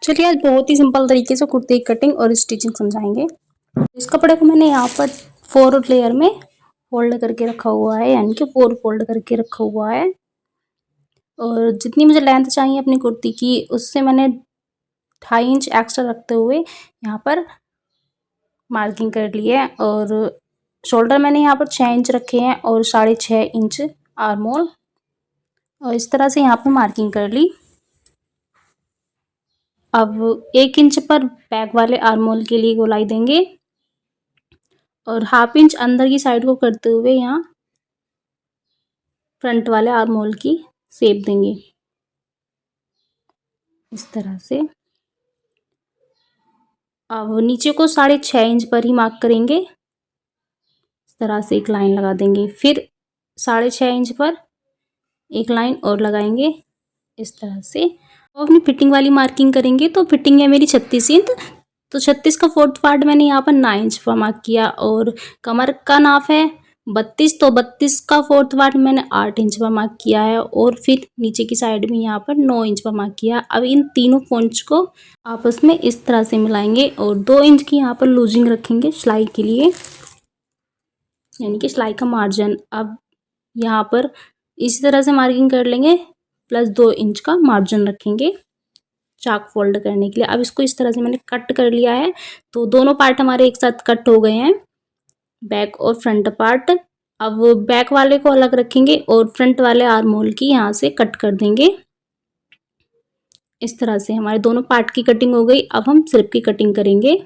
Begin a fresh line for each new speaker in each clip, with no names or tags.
चलिए आज बहुत ही सिंपल तरीके से कुर्ती की कटिंग और स्टिचिंग समझाएंगे। इस कपड़े को मैंने यहाँ पर 4 लेयर में फोल्ड करके रखा हुआ है, यानी कि 4 फोल्ड करके रखा हुआ है। और जितनी मुझे लेंथ चाहिए अपनी कुर्ती की उससे मैंने 2.5 इंच एक्स्ट्रा रखते हुए यहाँ पर मार्किंग कर ली है। और शोल्डर मैंने यहाँ पर 6 इंच रखे हैं और 6.5 इंच आर्म होल, और इस तरह से यहाँ पर मार्किंग कर ली। अब 1 इंच पर बैक वाले आर्म होल के लिए गोलाई देंगे और 1/2 इंच अंदर की साइड को करते हुए यहाँ फ्रंट वाले आर्म होल की शेप देंगे इस तरह से। अब नीचे को 6.5 इंच पर ही मार्क करेंगे, इस तरह से एक लाइन लगा देंगे। फिर 6.5 इंच पर एक लाइन और लगाएंगे इस तरह से। और अपनी फिटिंग वाली मार्किंग करेंगे तो फिटिंग है मेरी 36 इंच, तो 36 का 4th पार्ट मैंने यहाँ पर 9 इंच पर मार्क किया। और कमर का नाप है 32, तो 32 का 4th पार्ट मैंने 8 इंच पर मार्क किया है। और फिर नीचे की साइड में यहाँ पर 9 इंच पर मार्क किया। अब इन तीनों पॉइंट्स को आपस में इस तरह से मिलाएंगे और 2 इंच की यहाँ पर लूजिंग रखेंगे सिलाई के लिए, यानी कि सिलाई का मार्जिन। अब यहाँ पर इसी तरह से मार्किंग कर लेंगे, प्लस 2 इंच का मार्जिन रखेंगे चाक फोल्ड करने के लिए। अब इसको इस तरह से मैंने कट कर लिया है, तो दोनों पार्ट हमारे एक साथ कट हो गए हैं, बैक और फ्रंट पार्ट। अब बैक वाले को अलग रखेंगे और फ्रंट वाले आर्म होल की यहाँ से कट कर देंगे इस तरह से। हमारे दोनों पार्ट की कटिंग हो गई। अब हम स्लिप की कटिंग करेंगे।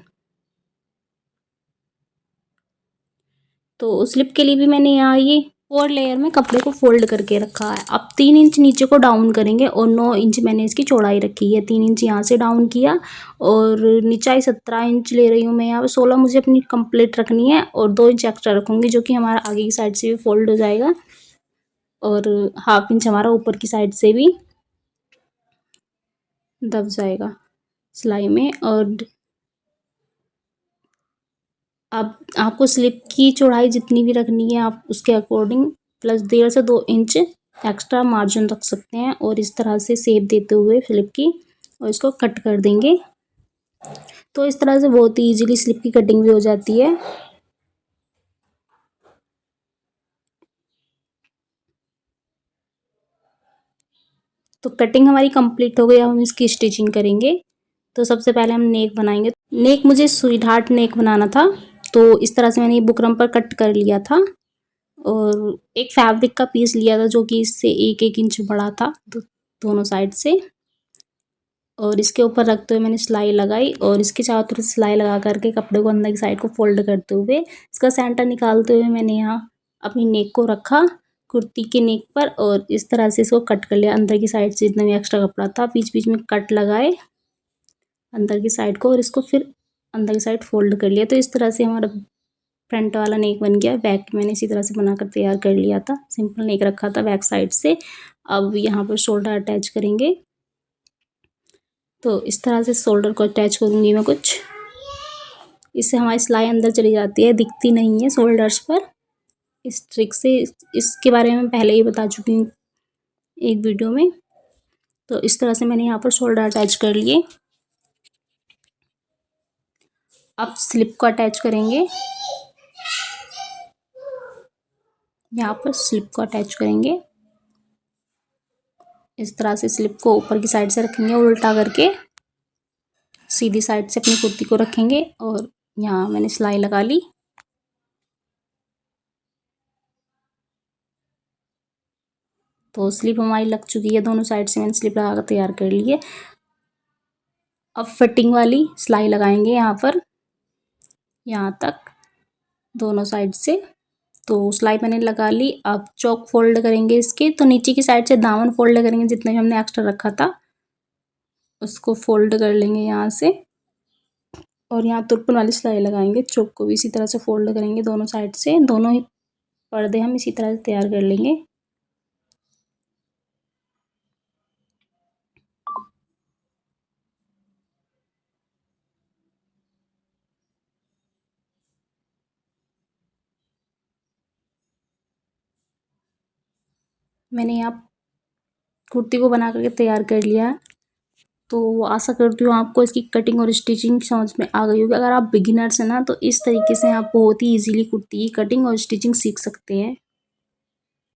तो स्लिप के लिए भी मैंने यहाँ ये 4 लेयर में कपड़े को फोल्ड करके रखा है। अब 3 इंच नीचे को डाउन करेंगे और 9 इंच मैंने इसकी चौड़ाई रखी है। 3 इंच यहाँ से डाउन किया और नीचाई 17 इंच ले रही हूँ मैं यहाँ पे। 16 मुझे अपनी कंप्लीट रखनी है और 2 इंच एक्स्ट्रा रखूँगी, जो कि हमारा आगे की साइड से भी फोल्ड हो जाएगा और 1/2 इंच हमारा ऊपर की साइड से भी दब जाएगा सिलाई में। और अब आपको स्लिप की चौड़ाई जितनी भी रखनी है आप उसके अकॉर्डिंग प्लस 1.5 से 2 इंच एक्स्ट्रा मार्जिन रख सकते हैं। और इस तरह से शेप देते हुए स्लिप की और इसको कट कर देंगे। तो इस तरह से बहुत ही ईजिली स्लिप की कटिंग भी हो जाती है। तो कटिंग हमारी कंप्लीट हो गई। अब हम इसकी स्टिचिंग करेंगे। तो सबसे पहले हम नेक बनाएंगे। नेक मुझे स्वीट हार्ट नेक बनाना था, तो इस तरह से मैंने ये बुकरम पर कट कर लिया था और एक फैब्रिक का पीस लिया था जो कि इससे 1-1 इंच बड़ा था दोनों साइड से। और इसके ऊपर रखते हुए मैंने सिलाई लगाई और इसके चारों तरफ सिलाई लगा करके कपड़े को अंदर की साइड को फोल्ड करते हुए इसका सेंटर निकालते हुए मैंने यहाँ अपनी नेक को रखा कुर्ती के नेक पर और इस तरह से इसको कट कर लिया। अंदर की साइड से जितना भी एक्स्ट्रा कपड़ा था बीच बीच में कट लगाए अंदर की साइड को और इसको फिर अंदर की साइड फोल्ड कर लिया। तो इस तरह से हमारा फ्रंट वाला नेक बन गया। बैक मैंने इसी तरह से बनाकर तैयार कर लिया था, सिंपल नेक रखा था बैक साइड से। अब यहाँ पर शोल्डर अटैच करेंगे। तो इस तरह से शोल्डर को अटैच करूँगी मैं कुछ, इससे हमारी सिलाई अंदर चली जाती है, दिखती नहीं है शोल्डर्स पर। इस ट्रिक से इसके बारे में पहले ही बता चुकी हूँ एक वीडियो में। तो इस तरह से मैंने यहाँ पर शोल्डर अटैच कर लिए। अब स्लिप को अटैच करेंगे। यहाँ पर स्लिप को अटैच करेंगे। इस तरह से स्लिप को ऊपर की साइड से रखेंगे उल्टा करके, सीधी साइड से अपनी कुर्ती को रखेंगे और यहाँ मैंने सिलाई लगा ली। तो स्लिप हमारी लग चुकी है, दोनों साइड से मैंने स्लिप लगा कर तैयार कर ली है। अब फिटिंग वाली सिलाई लगाएंगे यहाँ पर, यहाँ तक दोनों साइड से। तो सिलाई मैंने लगा ली। अब चौक फोल्ड करेंगे इसके, तो नीचे की साइड से दामन फोल्ड करेंगे, जितना भी हमने एक्स्ट्रा रखा था उसको फोल्ड कर लेंगे यहाँ से और यहाँ तुरपन वाली सिलाई लगाएंगे। चौक को भी इसी तरह से फोल्ड करेंगे दोनों साइड से। दोनों ही पर्दे हम इसी तरह से तैयार कर लेंगे। मैंने यहाँ कुर्ती को बना करके तैयार कर लिया है। तो आशा करती हूँ आपको इसकी कटिंग और स्टिचिंग समझ में आ गई होगी। अगर आप बिगिनर्स हैं ना तो इस तरीके से आप बहुत ही ईज़िली कुर्ती की कटिंग और स्टिचिंग सीख सकते हैं।